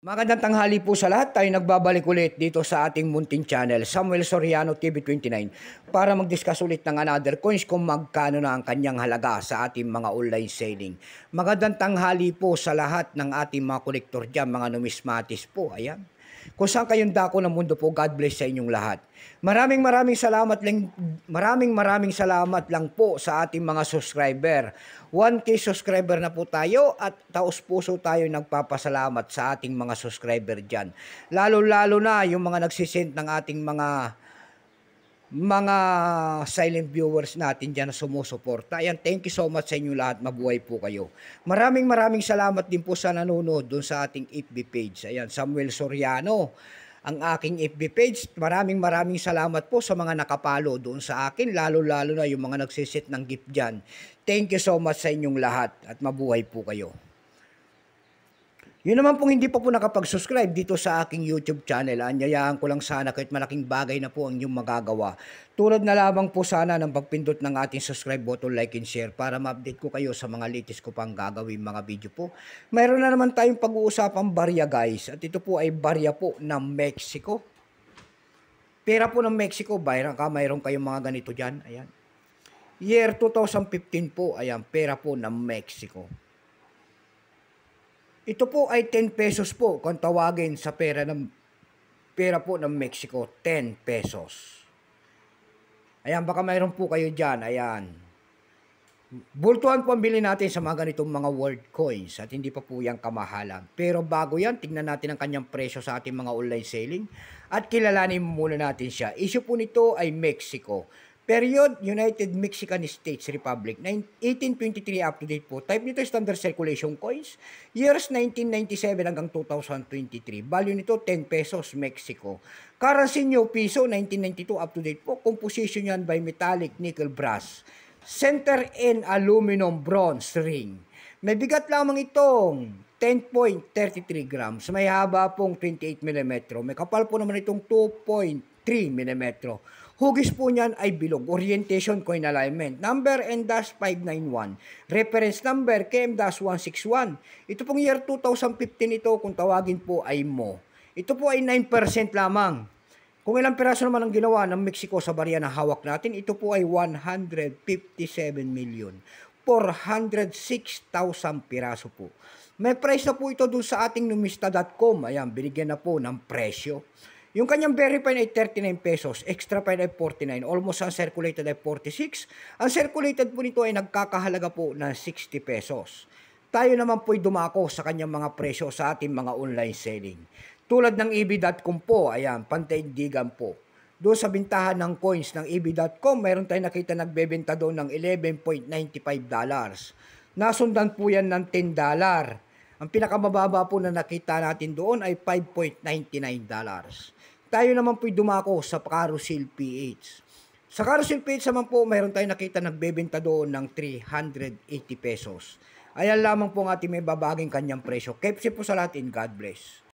Magandang tanghali po sa lahat. Tayo nagbabalik ulit dito sa ating munting channel, Samuel Soriano TV29, para mag-discuss ulit ng another coins kung magkano na ang kanyang halaga sa ating mga online selling. Magandang tanghali po sa lahat ng ating mga kolektor dyan, mga numismatis po. Ayan. Kung saan kayong dako ng mundo po, God bless sa inyong lahat. Maraming salamat lang po sa ating mga subscriber. 1K subscriber na po tayo at taos puso tayo nagpapasalamat sa ating mga subscriber dyan. Lalo-lalo na yung mga nagsisend ng ating mga silent viewers natin dyan na sumusuporta. Ayan, thank you so much sa inyo lahat. Mabuhay po kayo. Maraming salamat din po sa nanonood dun sa ating FB page. Ayan, Samuel Soriano, ang aking FB page. Maraming salamat po sa mga nakapalo doon sa akin, lalo-lalo na yung mga nagsisit ng gift dyan. Thank you so much sa inyong lahat at mabuhay po kayo. Yun naman pong hindi pa po nakapag-subscribe dito sa aking YouTube channel, anyayaan ko lang sana kahit malaking bagay na po ang inyong magagawa. Tulad na lamang po sana ng pagpindot ng ating subscribe button, like and share para ma-update ko kayo sa mga latest ko pang gagawin mga video po. Mayroon na naman tayong pag-uusapang barya guys, at ito po ay barya po ng Mexico. Pera po ng Mexico, mayroon kayong mga ganito dyan, ayan. Year 2015 po, ayan, pera po ng Mexico. Ito po ay 10 pesos po kung tawagin sa pera po ng Mexico, 10 pesos. Ayan, baka mayroon po kayo dyan, ayan. Bultuhan po ang bilhin natin sa mga ganitong mga world coins at hindi pa po yan kamahalan. Pero bago yan, tingnan natin ang kanyang presyo sa ating mga online selling at kilalanin muna natin siya. Issue po nito ay Mexico. Period, United Mexican States Republic, 1823 up to date po. Type nito standard circulation coins. Years 1997 hanggang 2023. Value nito 10 pesos Mexico. Currency nyo piso 1992 up to date po. Composition yan by metallic nickel brass. Center in aluminum bronze ring. May bigat lamang itong 10.33 grams. May haba pong 28 mm. May kapal po naman itong 2.3 mm. Hugis po niyan ay bilog. Orientation coin alignment. Number N-591. Reference number KM-161. Ito pong year 2015 ito kung tawagin po ay mo. Ito po ay 9% lamang. Kung ilang piraso naman ang ginawa ng Mexico sa barya na hawak natin, ito po ay 157,406,000 piraso po. May price na po ito dun sa ating numista.com. Ayan, binigyan na po ng presyo. Yung kanyang berry pine ay 39 pesos, extra pine ay 49, almost uncirculated ay 46. Ang circulated po nito ay nagkakahalaga po ng 60 pesos. Tayo naman po ay dumako sa kanyang mga presyo sa ating mga online selling. Tulad ng eb.com po, ayan, pantaindigan po. Doon sa bintahan ng coins ng eb.com, mayroon tayong nakita nagbebenta doon ng $11.95. Nasundan po yan ng $10. Ang pinakamababa po na nakita natin doon ay $5.99. Tayo naman po'y dumako sa Carousel PH. Sa Carousel PH naman po, mayroon tayong nakita nagbebenta doon ng 380 pesos. Ayan lamang po ang ating may babaging kanyang presyo. Keep safe po sa lahat and God bless.